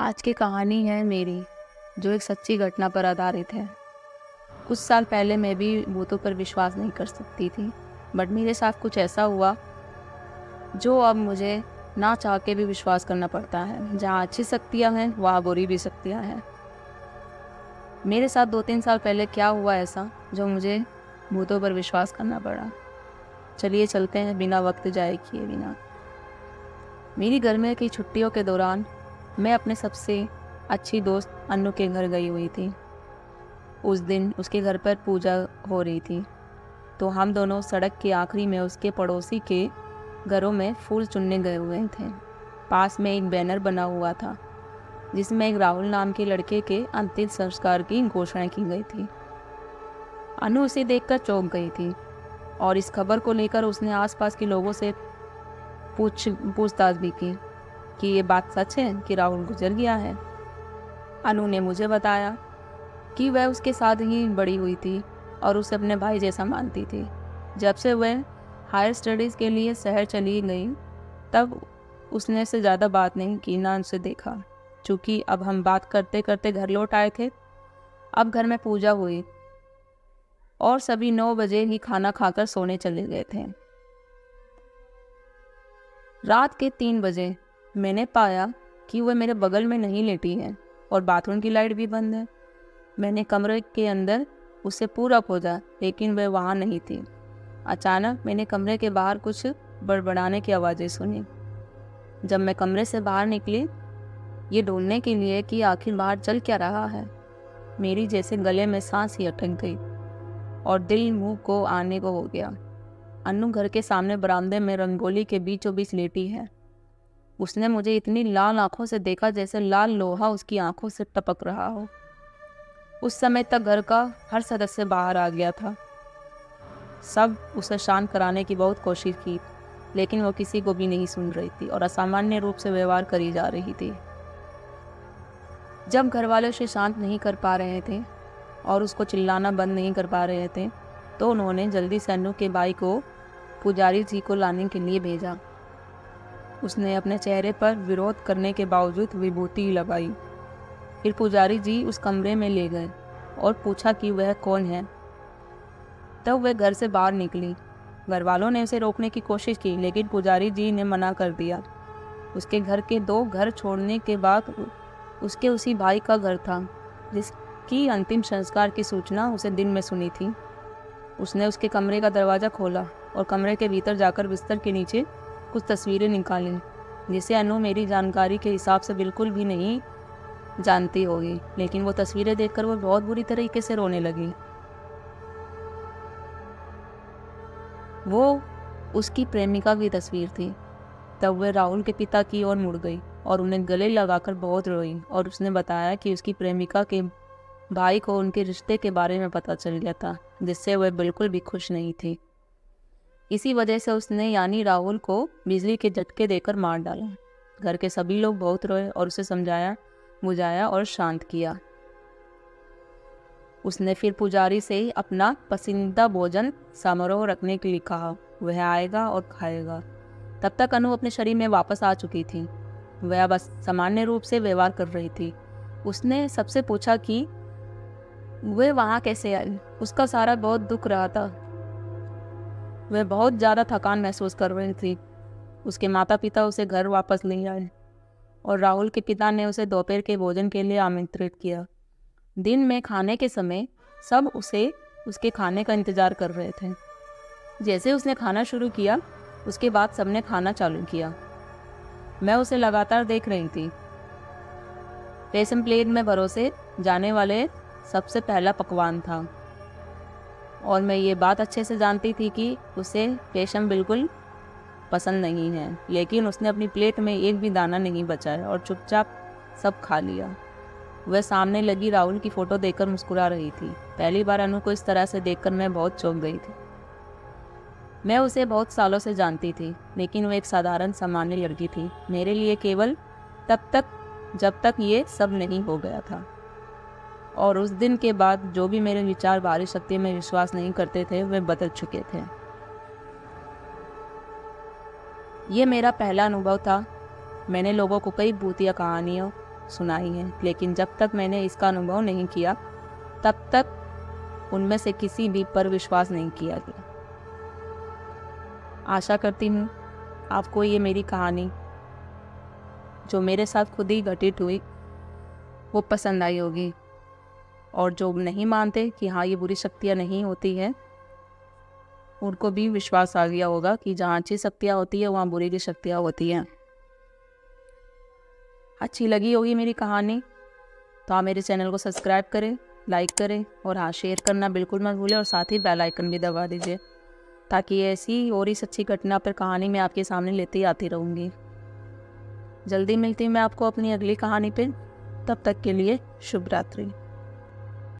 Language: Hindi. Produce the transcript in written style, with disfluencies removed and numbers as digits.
आज की कहानी है मेरी, जो एक सच्ची घटना पर आधारित है। कुछ साल पहले मैं भी भूतों पर विश्वास नहीं कर सकती थी, बट मेरे साथ कुछ ऐसा हुआ जो अब मुझे ना चाह के भी विश्वास करना पड़ता है। जहाँ अच्छी शक्तियाँ हैं वहाँ बुरी भी शक्तियाँ हैं। मेरे साथ 2-3 साल पहले क्या हुआ ऐसा जो मुझे भूतों पर विश्वास करना पड़ा। चलिए चलते हैं बिना वक्त जाए किए बिना। मेरी गर्मियों की छुट्टियों के दौरान मैं अपने सबसे अच्छी दोस्त अन्नू के घर गई हुई थी। उस दिन उसके घर पर पूजा हो रही थी, तो हम दोनों सड़क के आखिरी में उसके पड़ोसी के घरों में फूल चुनने गए हुए थे। पास में एक बैनर बना हुआ था जिसमें एक राहुल नाम के लड़के के अंतिम संस्कार की घोषणा की गई थी। अनु उसे देखकर चौंक गई थी और इस खबर को लेकर उसने आसपास के लोगों से पूछताछ भी की कि ये बात सच है कि राहुल गुजर गया है। अनु ने मुझे बताया कि वह उसके साथ ही बड़ी हुई थी और उसे अपने भाई जैसा मानती थी। जब से वह हायर स्टडीज़ के लिए शहर चली गई तब उसने से ज़्यादा बात नहीं की, ना उसे देखा। चूँकि अब हम बात करते करते घर लौट आए थे। अब घर में पूजा हुई और सभी 9 बजे ही खाना खाकर सोने चले गए थे। रात के 3 बजे मैंने पाया कि वह मेरे बगल में नहीं लेटी है और बाथरूम की लाइट भी बंद है। मैंने कमरे के अंदर उसे पूरा खोजा, लेकिन वह वहाँ नहीं थी। अचानक मैंने कमरे के बाहर कुछ बड़बड़ाने की आवाज़ें सुनी। जब मैं कमरे से बाहर निकली, ये ढूंढने के लिए कि आखिर बाहर चल क्या रहा है, मेरी जैसे गले में सांस ही अटक गई और दिल मुंह को आने को हो गया। अन्नू घर के सामने बरामदे में रंगोली के बीचों बीच लेटी है। उसने मुझे इतनी लाल आंखों से देखा जैसे लाल लोहा उसकी आंखों से टपक रहा हो। उस समय तक घर का हर सदस्य बाहर आ गया था। सब उसे शांत कराने की बहुत कोशिश की, लेकिन वो किसी को भी नहीं सुन रही थी और असामान्य रूप से व्यवहार करी जा रही थी। जब घर वाले उसे शांत नहीं कर पा रहे थे और उसको चिल्लाना बंद नहीं कर पा रहे थे, तो उन्होंने जल्दी से अन्नू के भाई को पुजारी जी को लाने के लिए भेजा। उसने अपने चेहरे पर विरोध करने के बावजूद विभूति लगाई। फिर पुजारी जी उस कमरे में ले गए और पूछा कि वह कौन है। तब वह घर से बाहर निकली। घर वालों ने उसे रोकने की कोशिश की, लेकिन पुजारी जी ने मना कर दिया। उसके घर के 2 घर छोड़ने के बाद उसके उसी भाई का घर था जिसकी अंतिम संस्कार की सूचना उसे दिन में सुनी थी। उसने उसके कमरे का दरवाज़ा खोला और कमरे के भीतर जाकर बिस्तर के नीचे कुछ तस्वीरें निकाली, जिसे अनु मेरी जानकारी के हिसाब से बिल्कुल भी नहीं जानती होगी, लेकिन वो तस्वीरें देखकर वो बहुत बुरी तरीके से रोने लगी। वो उसकी प्रेमिका की तस्वीर थी। तब वह राहुल के पिता की ओर मुड़ गई और उन्हें गले लगाकर बहुत रोई और उसने बताया कि उसकी प्रेमिका के भाई को उनके रिश्ते के बारे में पता चल गया था, जिससे वह बिल्कुल भी खुश नहीं थी। इसी वजह से उसने यानी राहुल को बिजली के झटके देकर मार डाला। घर के सभी लोग बहुत रोए और उसे समझाया, बुझाया और शांत किया। उसने फिर पुजारी से अपना पसंदीदा भोजन समारोह रखने के लिए कहा। वह आएगा और खाएगा। तब तक अनु अपने शरीर में वापस आ चुकी थी। वह बस सामान्य रूप से व्यवहार कर रही थी। उसने सबसे पूछा कि वह वहाँ कैसे आई। उसका सारा बहुत दुख रहा था। वह बहुत ज़्यादा थकान महसूस कर रही थी। उसके माता पिता उसे घर वापस ले आए और राहुल के पिता ने उसे दोपहर के भोजन के लिए आमंत्रित किया। दिन में खाने के समय सब उसके खाने का इंतज़ार कर रहे थे। जैसे उसने खाना शुरू किया, उसके बाद सबने खाना चालू किया। मैं उसे लगातार देख रही थी। रेशम प्लेट में परोसे जाने वाले सबसे पहला पकवान था और मैं ये बात अच्छे से जानती थी कि उसे रेशम बिल्कुल पसंद नहीं है, लेकिन उसने अपनी प्लेट में एक भी दाना नहीं बचाया और चुपचाप सब खा लिया। वह सामने लगी राहुल की फ़ोटो देखकर मुस्कुरा रही थी। पहली बार अनु को इस तरह से देखकर मैं बहुत चौंक गई थी। मैं उसे बहुत सालों से जानती थी, लेकिन वो एक साधारण सामान्य लड़की थी मेरे लिए, केवल तब तक जब तक ये सब नहीं हो गया था। और उस दिन के बाद जो भी मेरे विचार बाहरी शक्ति में विश्वास नहीं करते थे, वे बदल चुके थे। ये मेरा पहला अनुभव था। मैंने लोगों को कई भूतिया कहानियों, सुनाई हैं, लेकिन जब तक मैंने इसका अनुभव नहीं किया तब तक उनमें से किसी भी पर विश्वास नहीं किया गया। आशा करती हूँ आपको ये मेरी कहानी, जो मेरे साथ खुद ही घटित हुई, वो पसंद आई होगी। और जो नहीं मानते कि हाँ ये बुरी शक्तियाँ नहीं होती हैं, उनको भी विश्वास आ गया होगा कि जहाँ अच्छी शक्तियाँ होती है वहाँ बुरी भी शक्तियाँ होती हैं। अच्छी लगी होगी मेरी कहानी तो आप मेरे चैनल को सब्सक्राइब करें, लाइक करें और हाँ शेयर करना बिल्कुल मत भूलें और साथ ही बेल आइकन भी दबा दीजिए, ताकि ऐसी और ही सच्ची घटना पर कहानी मैं आपके सामने लेती आती रहूँगी। जल्दी मिलती हूँ मैं आपको अपनी अगली कहानी पे। तब तक के लिए शुभ रात्रि।